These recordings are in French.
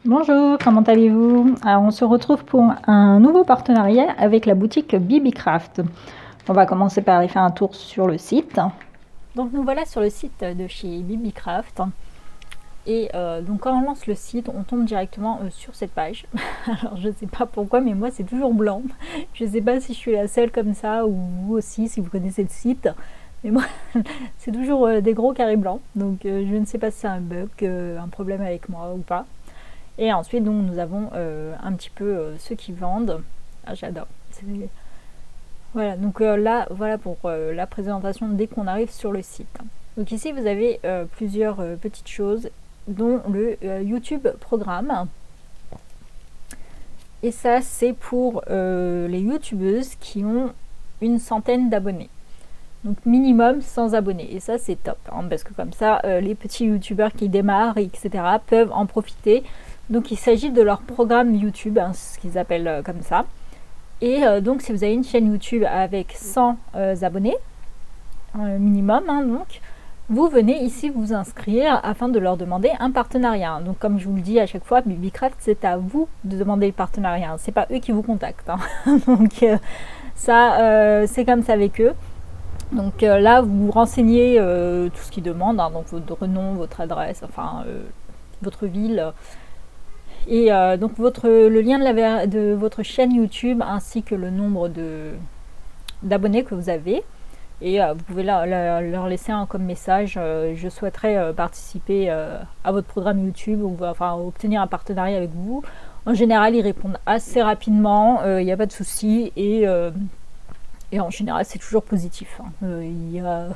Bonjour, comment allez-vous? Alors, on se retrouve pour un nouveau partenariat avec la boutique Bibicraft. On va commencer par aller faire un tour sur le site. Donc nous voilà sur le site de chez Bibicraft. Et donc quand on lance le site, on tombe directement sur cette page. Alors je ne sais pas pourquoi, mais moi c'est toujours blanc. Je ne sais pas si je suis la seule comme ça ou vous aussi, si vous connaissez le site. Mais moi, c'est toujours des gros carrés blancs. Donc je ne sais pas si c'est un bug, un problème avec moi ou pas. Et ensuite, donc, nous avons un petit peu ceux qui vendent. Ah, j'adore. Voilà, donc là, voilà pour la présentation dès qu'on arrive sur le site. Donc ici, vous avez plusieurs petites choses, dont le YouTube Programme. Et ça, c'est pour les youtubeuses qui ont une centaine d'abonnés. Donc minimum 100 abonnés. Et ça, c'est top. Hein, parce que comme ça, les petits youtubeurs qui démarrent, etc., peuvent en profiter. Donc il s'agit de leur programme YouTube, hein, ce qu'ils appellent comme ça. Et donc si vous avez une chaîne YouTube avec 100 abonnés, minimum, hein, donc, vous venez ici vous inscrire afin de leur demander un partenariat. Donc comme je vous le dis à chaque fois, Bibicraft, c'est à vous de demander le partenariat. C'est pas eux qui vous contactent. Hein. Donc ça, c'est comme ça avec eux. Donc là, vous vous renseignez tout ce qu'ils demandent, hein, donc votre nom, votre adresse, enfin votre ville. Et donc le lien de votre chaîne YouTube ainsi que le nombre d'abonnés que vous avez. Et vous pouvez leur laisser comme message je souhaiterais participer à votre programme YouTube ou enfin obtenir un partenariat avec vous. En général, ils répondent assez rapidement, il n'y a pas de souci et en général, c'est toujours positif. Hein.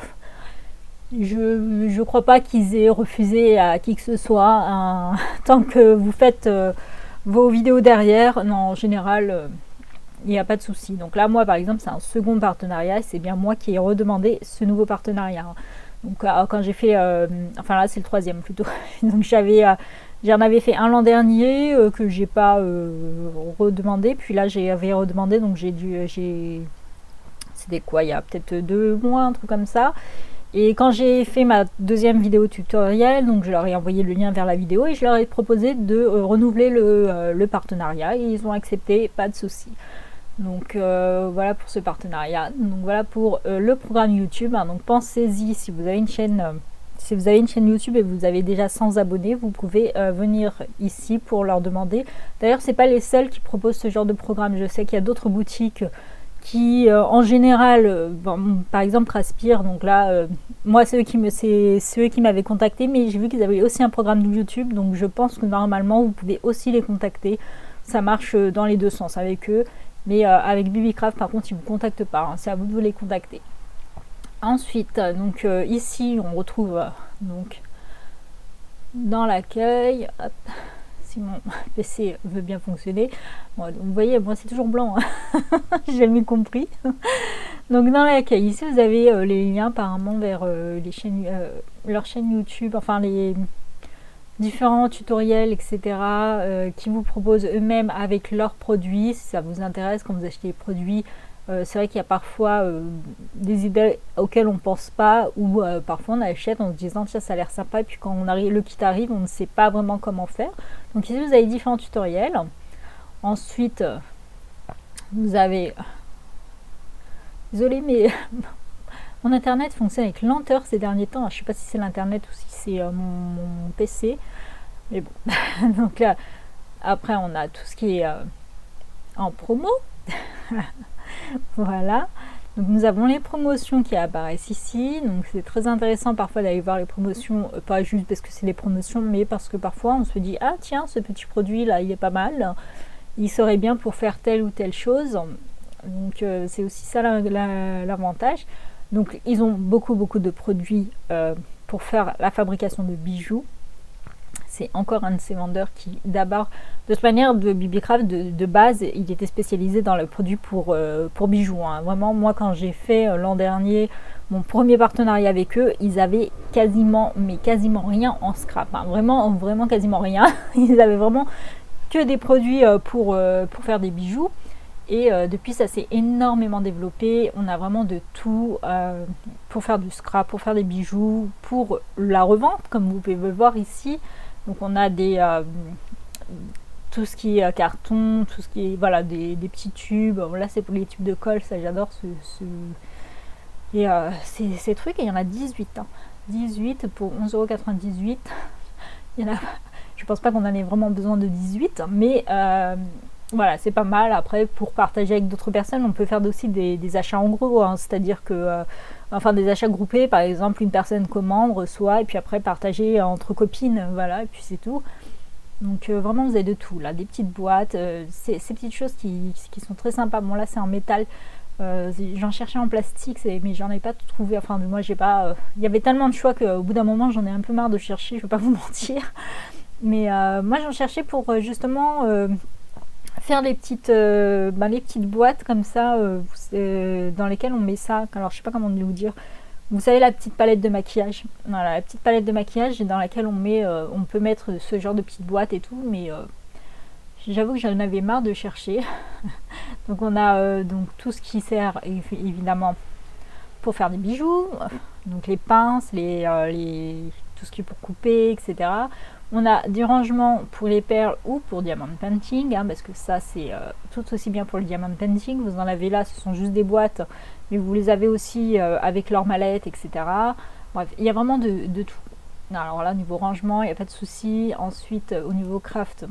Je ne crois pas qu'ils aient refusé à qui que ce soit. Tant que vous faites vos vidéos derrière, non, en général, il n'y a pas de souci. Donc là, moi, par exemple, c'est un second partenariat. C'est bien moi qui ai redemandé ce nouveau partenariat. Donc quand j'ai fait... enfin là, c'est le troisième plutôt. Donc j'en avais fait un l'an dernier que j'ai pas redemandé. Puis là, j'avais redemandé. Donc c'était quoi, il y a peut-être 2 mois, un truc comme ça. Et quand j'ai fait ma deuxième vidéo tutoriel, donc je leur ai envoyé le lien vers la vidéo et je leur ai proposé de renouveler le partenariat et ils ont accepté, pas de souci. Donc voilà pour ce partenariat. Donc voilà pour le programme YouTube. Hein. Donc pensez-y, si vous avez une chaîne YouTube et vous avez déjà 100 abonnés, vous pouvez venir ici pour leur demander. D'ailleurs, c'est pas les seuls qui proposent ce genre de programme. Je sais qu'il y a d'autres boutiques qui en général, par exemple Aspire, donc là, moi c'est eux qui m'avaient contacté, mais j'ai vu qu'ils avaient aussi un programme de YouTube, donc je pense que normalement vous pouvez aussi les contacter, ça marche dans les deux sens avec eux, mais avec Bibicraft par contre ils ne vous contactent pas, hein, c'est à vous de les contacter. Ensuite, donc ici on retrouve donc dans l'accueil, hop, si mon PC veut bien fonctionner. Bon, vous voyez, moi c'est toujours blanc, hein. J'ai jamais compris. Donc dans l'accueil, ici vous avez les liens apparemment vers leur chaîne YouTube, enfin les différents tutoriels, etc. Qui vous proposent eux-mêmes avec leurs produits, si ça vous intéresse quand vous achetez les produits. C'est vrai qu'il y a parfois des idées auxquelles on ne pense pas ou parfois on achète en se disant tiens ça a l'air sympa et puis quand le kit arrive on ne sait pas vraiment comment faire. Donc ici vous avez différents tutoriels. Ensuite vous avez... Désolée mais mon internet fonctionne avec lenteur ces derniers temps. Je ne sais pas si c'est l'internet ou si c'est mon PC. Mais bon. Donc là après on a tout ce qui est en promo. Voilà, donc nous avons les promotions qui apparaissent ici, donc c'est très intéressant parfois d'aller voir les promotions, pas juste parce que c'est les promotions, mais parce que parfois on se dit ah tiens ce petit produit là il est pas mal, il serait bien pour faire telle ou telle chose, donc c'est aussi ça l'avantage. Donc ils ont beaucoup de produits pour faire la fabrication de bijoux. C'est encore un de ces vendeurs qui, d'abord, de toute manière, de Bibicraft, de base, il était spécialisé dans le produit pour bijoux. Hein. Vraiment, moi, quand j'ai fait l'an dernier mon premier partenariat avec eux, ils avaient quasiment rien en scrap. Hein. Vraiment quasiment rien. Ils avaient vraiment que des produits pour faire des bijoux. Et depuis, ça s'est énormément développé. On a vraiment de tout pour faire du scrap, pour faire des bijoux, pour la revente, comme vous pouvez le voir ici. Donc on a tout ce qui est carton, tout ce qui est voilà, des petits tubes. Bon, là c'est pour les tubes de colle, ça j'adore et ces trucs, et il y en a 18 hein. 18 pour 11,98 €. Il y en a, je pense pas qu'on en ait vraiment besoin de 18, mais voilà, c'est pas mal. Après, pour partager avec d'autres personnes, on peut faire aussi des achats en gros, hein, c'est-à-dire que enfin des achats groupés, par exemple une personne commande, reçoit, et puis après partager entre copines, voilà, et puis c'est tout. Donc vraiment vous avez de tout là, des petites boîtes, ces petites choses qui sont très sympas. Bon là c'est en métal, j'en cherchais en plastique, mais j'en ai pas trouvé, enfin moi j'ai pas, il y avait tellement de choix qu'au bout d'un moment j'en ai un peu marre de chercher, je vais pas vous mentir. Mais moi j'en cherchais pour justement faire les petites boîtes comme ça, dans lesquelles on met ça. Alors je sais pas comment vous dire. Vous savez la petite palette de maquillage. Voilà, la petite palette de maquillage dans laquelle on peut mettre ce genre de petites boîtes et tout. Mais j'avoue que j'en avais marre de chercher. Donc on a donc tout ce qui sert évidemment pour faire des bijoux. Donc les pinces, tout ce qui est pour couper, etc. On a des rangements pour les perles ou pour diamond painting, hein, parce que ça c'est tout aussi bien pour le diamond painting. Vous en avez là, ce sont juste des boîtes, mais vous les avez aussi avec leur mallette, etc. Bref, il y a vraiment de tout. Alors là, niveau rangement, il n'y a pas de souci. Ensuite, au niveau craft,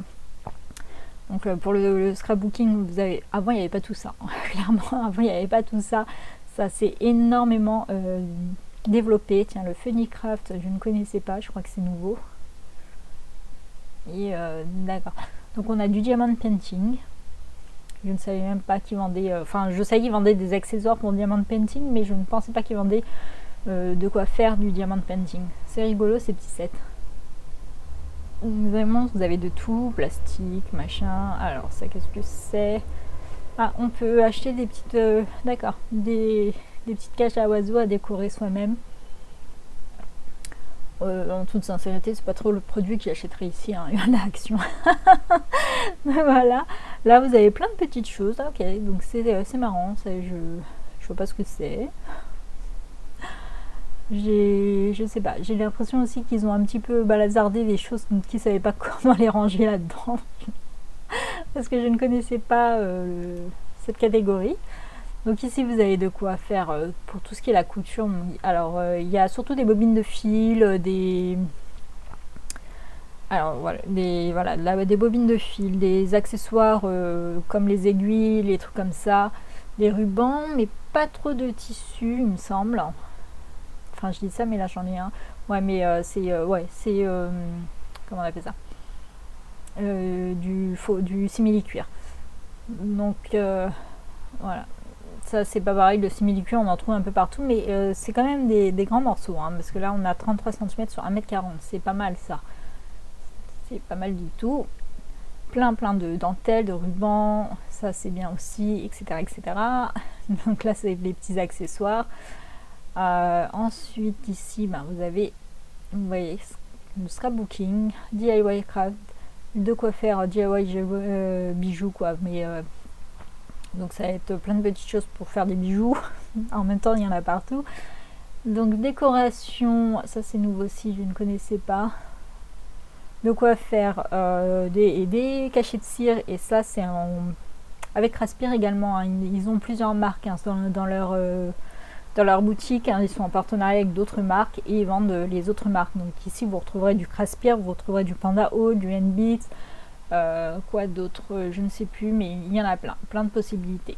donc pour le scrapbooking, avant il n'y avait pas tout ça. Clairement, avant il n'y avait pas tout ça. Ça s'est énormément développé. Tiens, le Funny Craft, je ne connaissais pas, je crois que c'est nouveau. Et d'accord. Donc on a du diamond painting. Je ne savais même pas qu'ils vendaient. Enfin, je savais qu'ils vendaient des accessoires pour diamond painting, mais je ne pensais pas qu'ils vendaient de quoi faire du diamond painting. C'est rigolo ces petits sets. Vraiment, vous avez de tout, plastique, machin. Alors ça, qu'est-ce que c'est? Ah, on peut acheter des petites, d'accord, des petites cages à oiseaux à décorer soi-même. En toute sincérité, c'est pas trop le produit que j'achèterais ici, hein, il y en a Action. Voilà, là vous avez plein de petites choses. Ok, donc c'est marrant, je vois pas ce que c'est. Je sais pas, j'ai l'impression aussi qu'ils ont un petit peu balasardé des choses qu'ils savaient pas comment les ranger là-dedans. Parce que je ne connaissais pas cette catégorie. Donc ici vous avez de quoi faire pour tout ce qui est la couture. Alors il y a surtout des bobines de fil, alors voilà, des bobines de fil, des accessoires comme les aiguilles, les trucs comme ça, des rubans, mais pas trop de tissu il me semble. Enfin je dis ça mais là j'en ai un. Ouais mais c'est comment on appelle ça, du simili-cuir. Donc voilà. Ça c'est pas pareil, le simili-cuir on en trouve un peu partout, mais c'est quand même des grands morceaux, hein, parce que là on a 33 cm sur 1,40 m, c'est pas mal ça. C'est pas mal du tout. Plein de dentelles, de rubans, ça c'est bien aussi, etc. etc. Donc là c'est les petits accessoires. Ensuite ici vous voyez le scrapbooking, DIY craft, de quoi faire DIY bijoux quoi, mais donc ça va être plein de petites choses pour faire des bijoux. En même temps il y en a partout. Donc décoration, ça c'est nouveau aussi, je ne connaissais pas. De quoi faire des cachets de cire, et ça c'est avec Raspir également, hein. Ils ont plusieurs marques, hein, dans leur boutique, hein. Ils sont en partenariat avec d'autres marques et ils vendent les autres marques. Donc ici vous retrouverez du Raspir, vous retrouverez du Panda O, du N-Beats, quoi d'autre, je ne sais plus, mais il y en a plein de possibilités.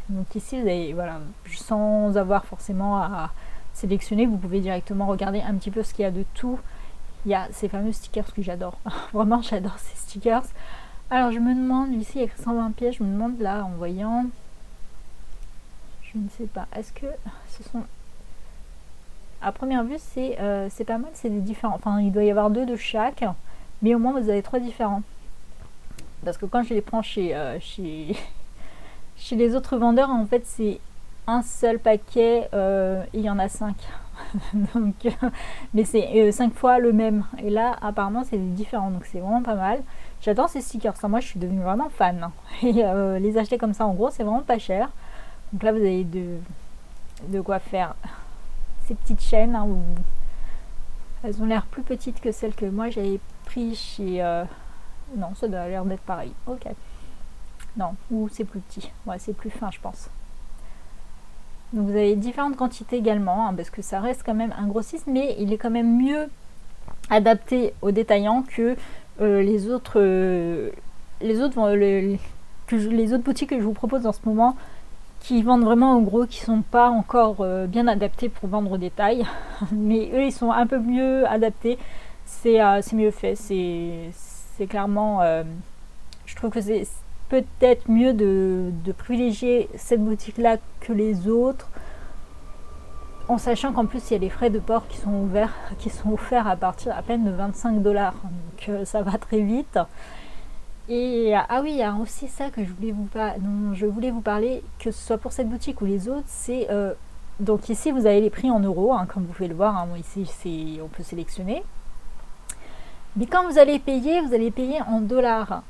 Donc ici vous avez, voilà, sans avoir forcément à sélectionner, vous pouvez directement regarder un petit peu ce qu'il y a de tout. Il y a ces fameux stickers que j'adore. Vraiment j'adore ces stickers. Alors je me demande, ici il y a 120 pièces, je me demande là en voyant, je ne sais pas, est-ce que ce sont, à première vue c'est pas mal, c'est des différents, enfin il doit y avoir 2 de chaque, mais au moins vous avez 3 différents. Parce que quand je les prends chez les autres vendeurs, en fait c'est un seul paquet, et il y en a 5. Donc, mais c'est 5 fois le même, et là apparemment c'est différent, donc c'est vraiment pas mal. J'adore ces stickers, ça, moi je suis devenue vraiment fan, hein. Et les acheter comme ça en gros c'est vraiment pas cher. Donc là vous avez de quoi faire ces petites chaînes, hein, elles ont l'air plus petites que celles que moi j'avais pris chez Non, ça doit l'air d'être pareil. Ok. Non, ou c'est plus petit. Ouais, c'est plus fin, je pense. Donc vous avez différentes quantités également, hein, parce que ça reste quand même un grossiste, mais il est quand même mieux adapté aux détaillants que les autres boutiques que je vous propose en ce moment, qui vendent vraiment au gros, qui sont pas encore bien adaptés pour vendre au détail. Mais eux, ils sont un peu mieux adaptés. C'est mieux fait. C'est clairement... je trouve que c'est peut-être mieux de privilégier cette boutique-là que les autres, en sachant qu'en plus il y a les frais de port qui sont offerts à partir à peine de 25 $. Donc ça va très vite. Et ah oui, il y a aussi ça que dont je voulais vous parler, que ce soit pour cette boutique ou les autres, c'est donc ici vous avez les prix en euros, hein, comme vous pouvez le voir, hein, ici on peut sélectionner. Mais quand vous allez payer en dollars.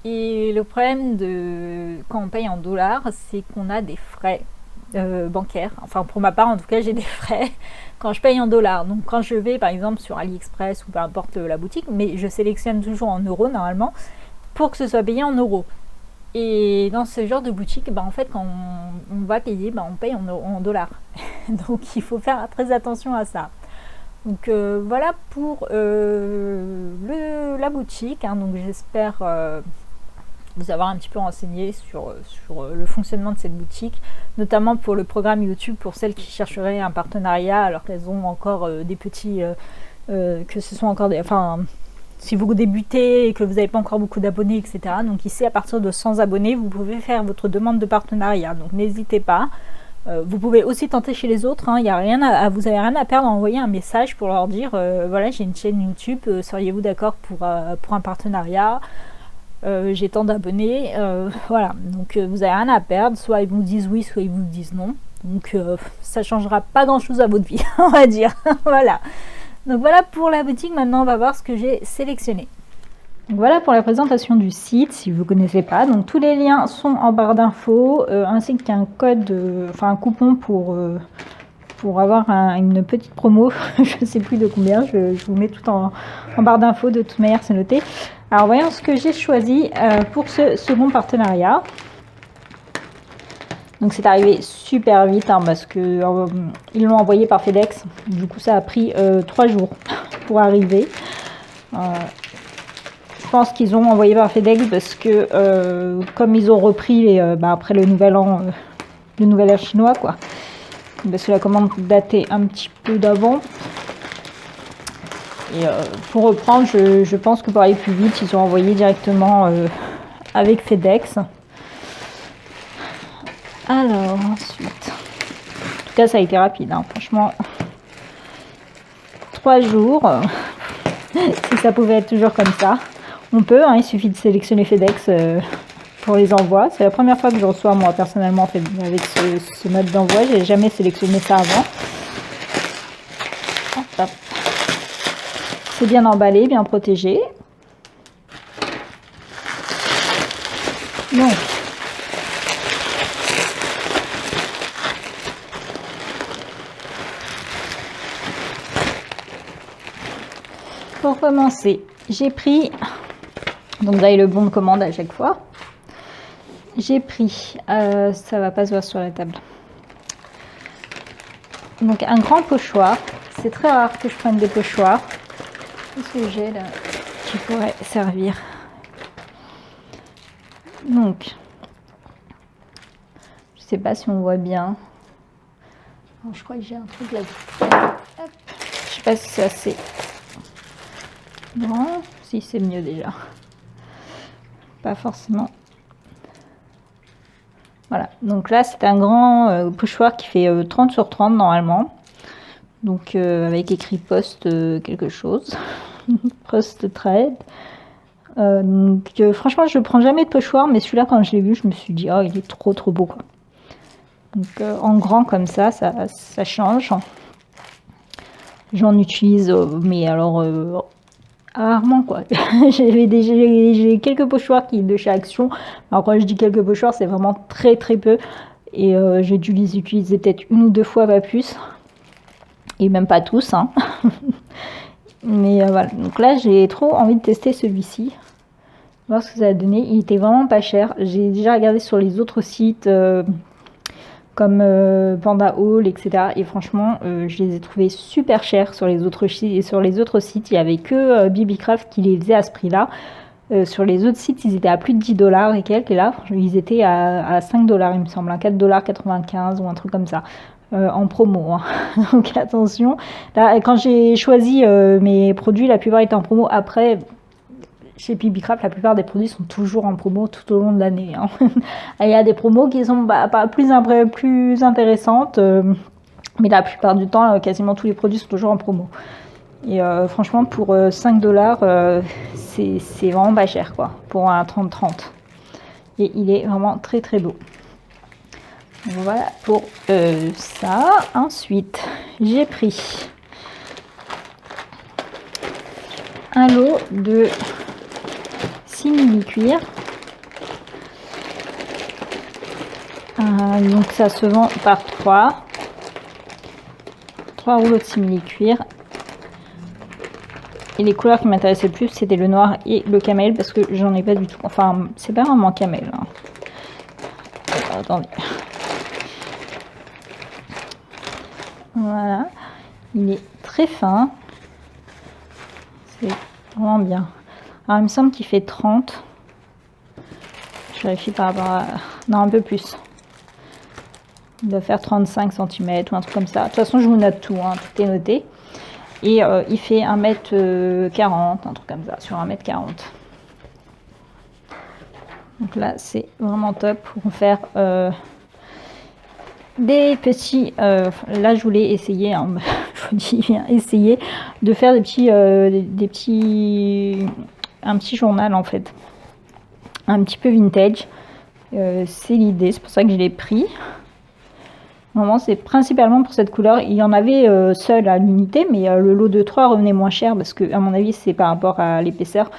Et le problème quand on paye en dollars, c'est qu'on a des frais bancaires. Enfin, pour ma part, en tout cas, j'ai des frais quand je paye en dollars. Donc, quand je vais, par exemple, sur AliExpress ou peu importe la boutique, mais je sélectionne toujours en euros normalement pour que ce soit payé en euros. Et dans ce genre de boutique, en fait, quand on va payer, on paye en dollars. Donc, il faut faire très attention à ça. Donc voilà pour la boutique, hein. Donc j'espère vous avoir un petit peu renseigné sur le fonctionnement de cette boutique, notamment pour le programme YouTube, pour celles qui chercheraient un partenariat alors qu'elles ont encore des petits, que ce sont encore des... Enfin, si vous débutez et que vous n'avez pas encore beaucoup d'abonnés, etc. Donc ici, à partir de 100 abonnés, vous pouvez faire votre demande de partenariat. Donc n'hésitez pas. Vous pouvez aussi tenter chez les autres, hein. Vous n'avez rien à perdre à envoyer un message pour leur dire voilà, j'ai une chaîne YouTube, seriez-vous d'accord pour un partenariat, j'ai tant d'abonnés, voilà. Donc vous n'avez rien à perdre, soit ils vous disent oui, soit ils vous disent non. Donc ça changera pas grand chose à votre vie, on va dire. Voilà. Donc voilà pour la boutique. Maintenant on va voir ce que j'ai sélectionné. Donc voilà pour la présentation du site, si vous ne connaissez pas. Donc tous les liens sont en barre d'infos, ainsi qu'un code, un coupon pour avoir une petite promo. Je ne sais plus de combien, je vous mets tout en barre d'infos, de toute manière c'est noté. Alors voyons ce que j'ai choisi pour ce second partenariat. Donc c'est arrivé super vite, hein, parce que ils l'ont envoyé par FedEx. Du coup ça a pris 3 jours pour arriver. Je pense qu'ils ont envoyé par FedEx parce que comme ils ont repris après le nouvel an chinois, quoi. Parce que la commande datait un petit peu d'avant. Et pour reprendre, je pense que pour aller plus vite, ils ont envoyé directement avec FedEx. Alors ensuite, en tout cas ça a été rapide, hein, franchement. 3 jours, si ça pouvait être toujours comme ça. On peut, hein, il suffit de sélectionner FedEx pour les envois. C'est la première fois que je reçois moi personnellement avec ce mode d'envoi. J'ai jamais sélectionné ça avant. Hop, hop. C'est bien emballé, bien protégé. Donc, pour commencer, j'ai pris... Donc vous avez le bon de commande à chaque fois. J'ai pris, ça va pas se voir sur la table. Donc un grand pochoir. C'est très rare que je prenne des pochoirs. Qu'est-ce que j'ai là qui pourrait servir? Donc, je sais pas si on voit bien. Alors, je crois que j'ai un truc là. Hop. Je sais pas si c'est assez grand. Si c'est mieux déjà. Pas forcément. Voilà, donc là c'est un grand pochoir qui fait 30 sur 30 normalement. Donc avec écrit post quelque chose. Post trade. Donc franchement je ne prends jamais de pochoir, mais celui-là quand je l'ai vu je me suis dit oh il est trop beau quoi. Donc en grand comme ça change. J'en utilise mais alors rarement quoi. J'ai quelques pochoirs de chez Action. Alors quand je dis quelques pochoirs, c'est vraiment très peu. Et j'ai dû les utiliser peut-être 1 ou 2 fois, pas plus. Et même pas tous, hein. Mais voilà. Donc là, j'ai trop envie de tester celui-ci. voir ce que ça a donné. Il était vraiment pas cher. J'ai déjà regardé sur les autres sites comme Panda Hall, etc. Et franchement, je les ai trouvés super chers sur les autres sites. Il n'y avait que BBcraft qui les faisait à ce prix-là. Sur les autres sites, ils étaient à plus de 10 $ et quelques. Et là, ils étaient à 5 $, il me semble, 4,95 $ ou un truc comme ça. En promo, hein. Donc attention. Là, quand j'ai choisi mes produits, la plupart étaient en promo. Après, chez BBcraft, la plupart des produits sont toujours en promo tout au long de l'année, hein. Il y a des promos qui sont pas plus intéressantes, mais la plupart du temps, quasiment tous les produits sont toujours en promo. Et franchement, pour 5 $, c'est vraiment pas cher, quoi, pour un 30-30. Et il est vraiment très très beau. Voilà pour ça. Ensuite, j'ai pris un lot de simili-cuir. Donc ça se vend par 3 rouleaux de simili-cuir. Et les couleurs qui m'intéressaient le plus, c'était le noir et le camel, parce que j'en ai pas du tout. Enfin, c'est pas vraiment camel, hein. Alors, attendez. Voilà. Il est très fin. C'est vraiment bien. Alors, il me semble qu'il fait 30. Je vérifie par rapport à... Non, un peu plus. Il doit faire 35 cm ou un truc comme ça. De toute façon, je vous note tout, hein. Tout est noté. Et il fait 1,40 m, un truc comme ça, sur 1,40 m. Donc là, c'est vraiment top pour faire des petits... là, je voulais essayer, hein, je vous dis bien, essayer de faire un petit journal, en fait. Un petit peu vintage. C'est l'idée, c'est pour ça que je l'ai pris. Vraiment, c'est principalement pour cette couleur. Il y en avait seul à l'unité, mais le lot de 3 revenait moins cher parce que, à mon avis, c'est par rapport à l'épaisseur.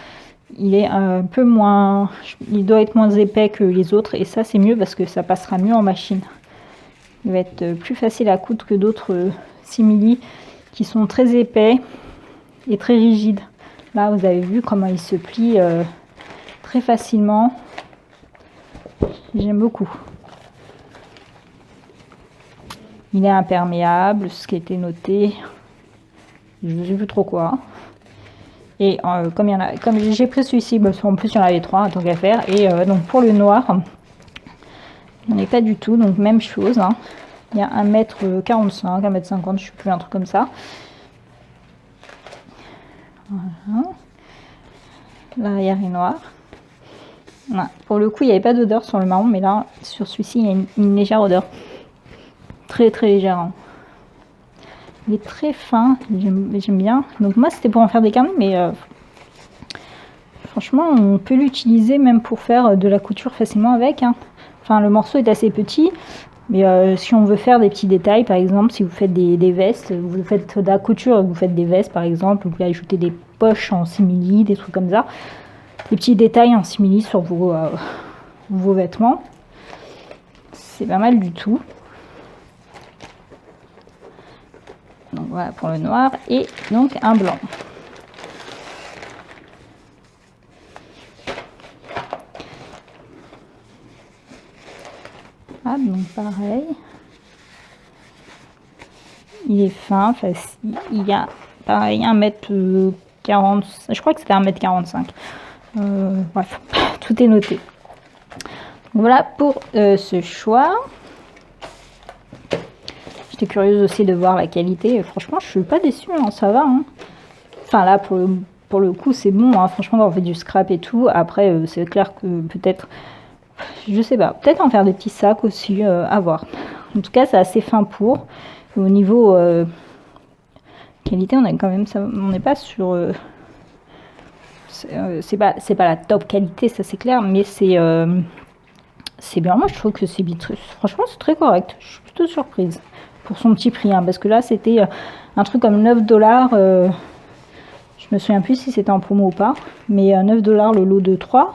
Il est un peu moins... Il doit être moins épais que les autres. Et ça, c'est mieux parce que ça passera mieux en machine. Il va être plus facile à coudre que d'autres simili qui sont très épais et très rigides. Là, vous avez vu comment il se plie très facilement. J'aime beaucoup. Il est imperméable, ce qui a été noté. Je ne sais plus trop quoi. Et comme j'ai pris celui-ci, en plus il y en avait 3, tant qu'à faire. Et donc pour le noir, il n'y en a pas du tout. Donc même chose, hein. Il y a 1,45 m, 1,50 m, je ne sais plus, un truc comme ça. Voilà. L'arrière est noir. Voilà. Pour le coup, il n'y avait pas d'odeur sur le marron, mais là, sur celui-ci, il y a une légère odeur. Très très légère, hein. Il est très fin, j'aime bien. Donc moi c'était pour en faire des carnets, mais franchement on peut l'utiliser même pour faire de la couture facilement avec, hein. Enfin, le morceau est assez petit, mais si on veut faire des petits détails, par exemple si vous faites des vestes, vous faites de la couture, vous faites des vestes par exemple, vous pouvez ajouter des poches en simili, des trucs comme ça, des petits détails en simili sur vos vêtements, c'est pas mal du tout. Donc voilà pour le noir, et donc un blanc. Ah, donc pareil. Il est fin, facile. Il y a pareil 1,40 m, je crois que c'était 1,45 m. Bref, tout est noté. Donc voilà pour ce choix. J'étais curieuse aussi de voir la qualité. Franchement, je suis pas déçue, hein, ça va, hein. Enfin là, pour le coup, c'est bon, hein. Franchement, on fait du scrap et tout. Après, c'est clair que peut-être, je sais pas, peut-être en faire des petits sacs aussi, à voir. En tout cas, c'est assez fin pour. Et au niveau qualité, on est quand même, on n'est pas sur... c'est pas la top qualité, ça c'est clair, mais c'est bien. Moi, je trouve que c'est Bitrus. Franchement, c'est très correct. Je suis plutôt surprise pour son petit prix, hein, parce que là, c'était un truc comme 9 $. Je me souviens plus si c'était en promo ou pas, mais 9 $ le lot de 3.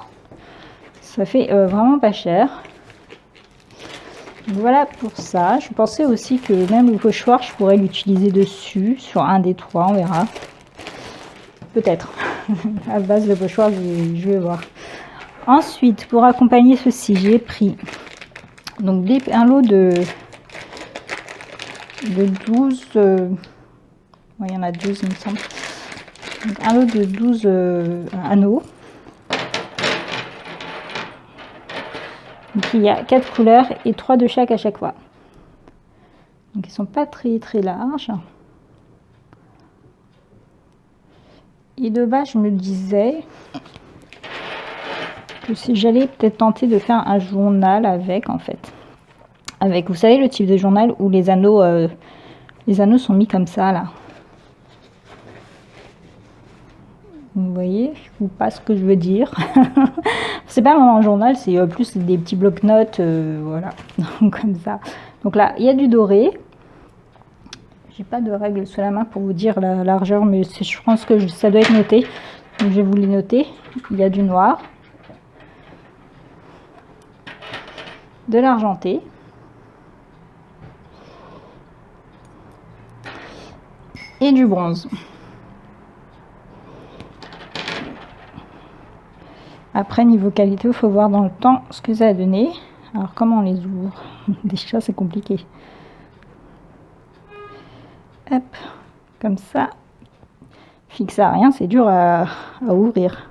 Ça fait vraiment pas cher. Voilà pour ça. Je pensais aussi que même le pochoir, je pourrais l'utiliser dessus, sur un des 3, on verra. Peut-être. à base de pochoir, je vais voir. Ensuite, pour accompagner ceci, j'ai pris donc un lot de 12, il y en a 12 il me semble, donc un lot de 12 anneaux. Donc il y a 4 couleurs et 3 de chaque à chaque fois. Donc ils sont pas très larges. Et de base je me disais que si j'allais peut-être tenter de faire un journal avec, en fait. Avec, vous savez, le type de journal où les anneaux sont mis comme ça, là. Vous voyez ou pas ce que je veux dire? C'est pas vraiment un journal, c'est plus des petits blocs-notes, voilà, comme ça. Donc là, il y a du doré. J'ai pas de règle sous la main pour vous dire la largeur, mais je pense que ça doit être noté. Donc je vais vous les noter. Il y a du noir, de l'argenté, et du bronze. Après, niveau qualité, il faut voir dans le temps ce que ça a donné. Alors, comment on les ouvre? Déjà, c'est compliqué. Hop, comme ça. Fixe à rien, c'est dur à ouvrir.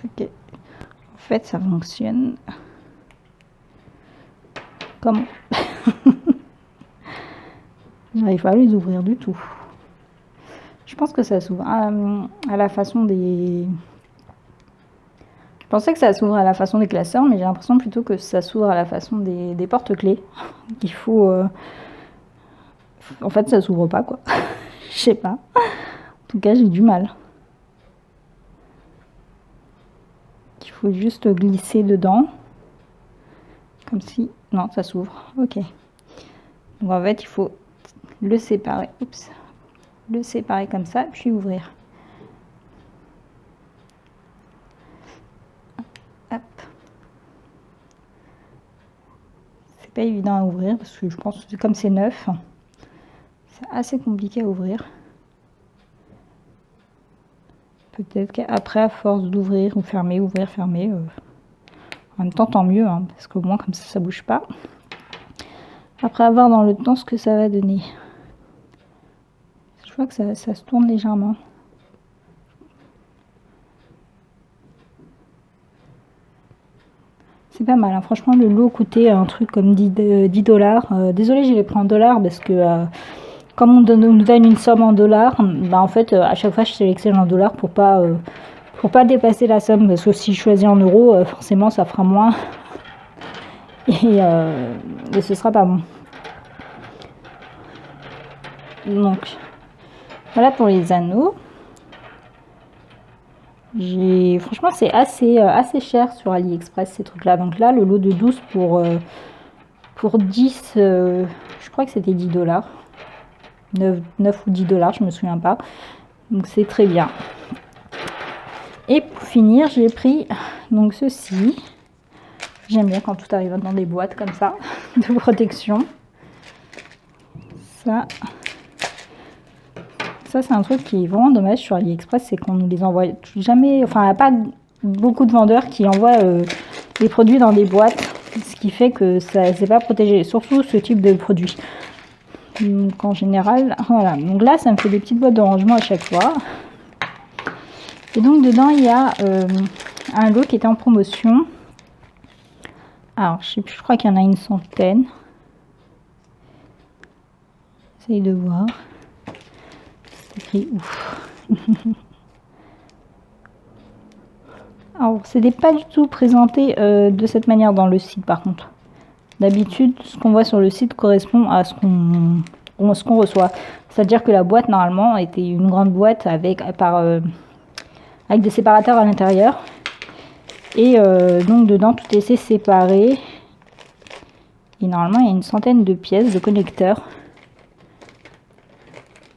Ok. En fait, ça fonctionne. Comment? J'arrive pas à les ouvrir du tout. Je pense que ça s'ouvre à la façon des... Je pensais que ça s'ouvre à la façon des classeurs, mais j'ai l'impression plutôt que ça s'ouvre à la façon des porte-clés. Il faut... En fait, ça s'ouvre pas, quoi. Je sais pas. En tout cas, j'ai du mal. Il faut juste glisser dedans. Comme si... Non, ça s'ouvre. Ok. Donc en fait, il faut le séparer. Oups. Le séparer comme ça, puis ouvrir. Hop. C'est pas évident à ouvrir parce que je pense que comme c'est neuf, c'est assez compliqué à ouvrir. Peut-être qu'après, à force d'ouvrir ou fermer, ouvrir, fermer, en même temps, tant mieux, hein, parce qu'au moins comme ça bouge pas. Après, à voir dans le temps ce que ça va donner. Je vois que ça se tourne légèrement. C'est pas mal, hein. Franchement, le lot coûtait un truc comme 10 $. Désolée, je l'ai pris en dollars parce que comme on nous donne une somme en dollars, bah en fait, à chaque fois, je sélectionne en dollars pour pas dépasser la somme. Parce que si je choisis en euros, forcément, ça fera moins. Et ce sera pas bon. Donc, voilà pour les anneaux. Franchement, c'est assez cher sur AliExpress ces trucs là. Donc là, le lot de 12 pour 10, je crois que c'était 10 $. 9 ou 10 $, je me souviens pas. Donc c'est très bien. Et pour finir, j'ai pris donc ceci. J'aime bien quand tout arrive dans des boîtes comme ça de protection. Ça c'est un truc qui est vraiment dommage sur AliExpress, c'est qu'on nous les envoie jamais. Enfin, il n'y a pas beaucoup de vendeurs qui envoient les produits dans des boîtes, ce qui fait que ça c'est pas protégé, surtout ce type de produit. Donc en général, voilà. Donc là, ça me fait des petites boîtes de rangement à chaque fois. Et donc dedans, il y a un lot qui était en promotion. Alors, je sais plus, je crois qu'il y en a une centaine. J'essaye de voir. C'est écrit ouf. Alors, c'était pas du tout présenté de cette manière dans le site, par contre. D'habitude, ce qu'on voit sur le site correspond à ce qu'on reçoit. C'est-à-dire que la boîte, normalement, était une grande boîte avec des séparateurs à l'intérieur. Et donc, dedans, tout est séparé. Et normalement, il y a une centaine de pièces de connecteurs.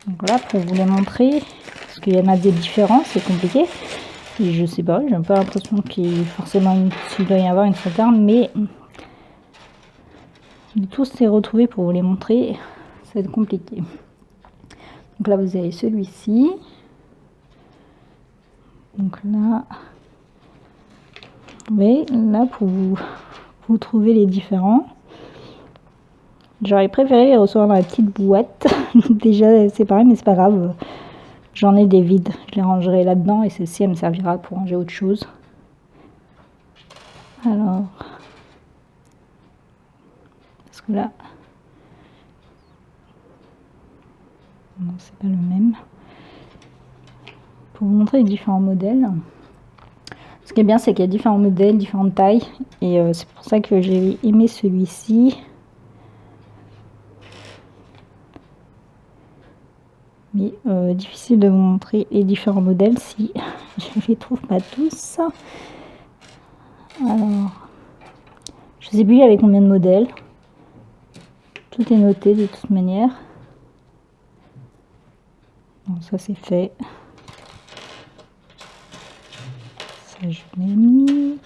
Donc là, pour vous les montrer, parce qu'il y en a des différents, c'est compliqué. Et je sais pas, j'ai un peu l'impression qu'il doit y avoir une centaine, mais tous les retrouver pour vous les montrer, ça va être compliqué. Donc là vous avez celui-ci. Donc là, oui, là pour vous trouver les différents. J'aurais préféré les recevoir dans la petite boîte. Déjà c'est pareil, mais c'est pas grave. J'en ai des vides. Je les rangerai là-dedans et celle-ci elle me servira pour ranger autre chose. Alors, parce que là, non, c'est pas le même. Pour vous montrer les différents modèles. Ce qui est bien, c'est qu'il y a différents modèles, différentes tailles. Et c'est pour ça que j'ai aimé celui-ci. Mais difficile de vous montrer les différents modèles si je ne les trouve pas tous. Alors, je sais plus avec combien de modèles. Tout est noté de toute manière. Bon, ça c'est fait. Ça je l'ai mis.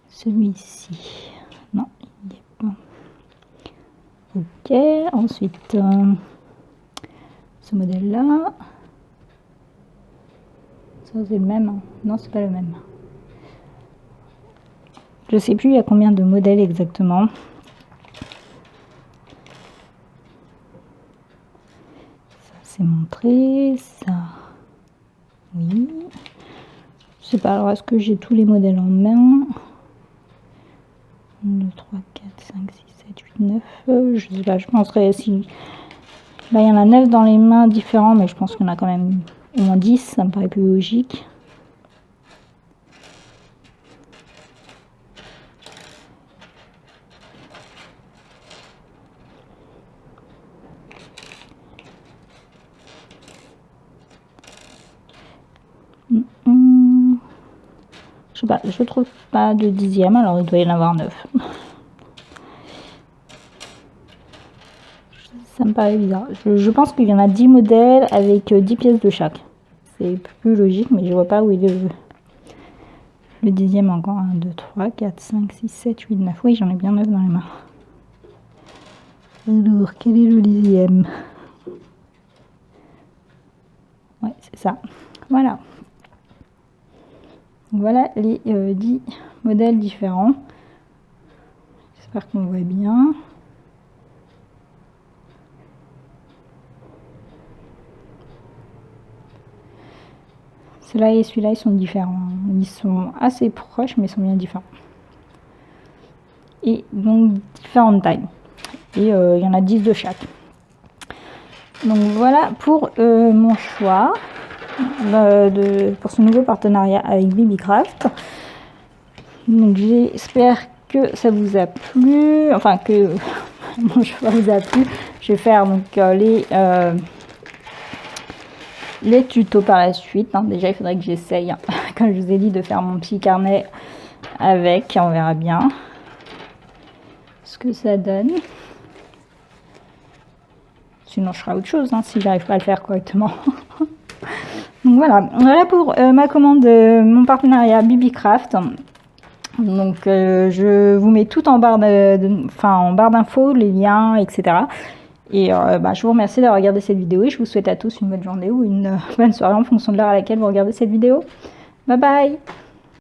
Celui-ci, non, il n'y est pas. Ok, ensuite ce modèle-là. Ça c'est le même, hein. Non, c'est pas le même. Je sais plus il y a combien de modèles exactement. Ça c'est montré, ça. Oui. Je sais pas, alors est-ce que j'ai tous les modèles en main? 1, 2, 3, 4, 5, 6, 7, 8, 9. Je sais pas, je penserais si. Là il y en a 9 dans les mains différents, mais je pense qu'il y en a quand même au moins 10, ça me paraît plus logique. Je sais pas, je trouve pas de 10e, alors il doit y en avoir 9. Ça me paraît bizarre. Je pense qu'il y en a 10 modèles avec 10 pièces de chaque. C'est plus logique, mais je vois pas où il est le 10e encore. 1, 2, 3, 4, 5, 6, 7, 8, 9. Oui, j'en ai bien 9 dans les mains. Alors, quel est le 10e? Ouais, c'est ça. Voilà. Voilà les 10 modèles différents. J'espère qu'on voit bien. Celui-là et celui-là, ils sont différents. Ils sont assez proches, mais ils sont bien différents. Et donc, différentes tailles. Et il y en a 10 de chaque. Donc voilà pour mon choix pour ce nouveau partenariat avec BBCraft. Donc j'espère que ça vous a plu, enfin que mon choix vous a plu. Je vais faire donc les tutos par la suite. Déjà il faudrait que j'essaye, comme je vous ai dit, de faire mon petit carnet avec. On verra bien ce que ça donne. Sinon je ferai autre chose si j'arrive pas à le faire correctement. Donc voilà pour ma commande, mon partenariat BBCraft. Donc je vous mets tout en barre d'infos, les liens, etc. Et je vous remercie d'avoir regardé cette vidéo et je vous souhaite à tous une bonne journée ou une bonne soirée en fonction de l'heure à laquelle vous regardez cette vidéo. Bye bye!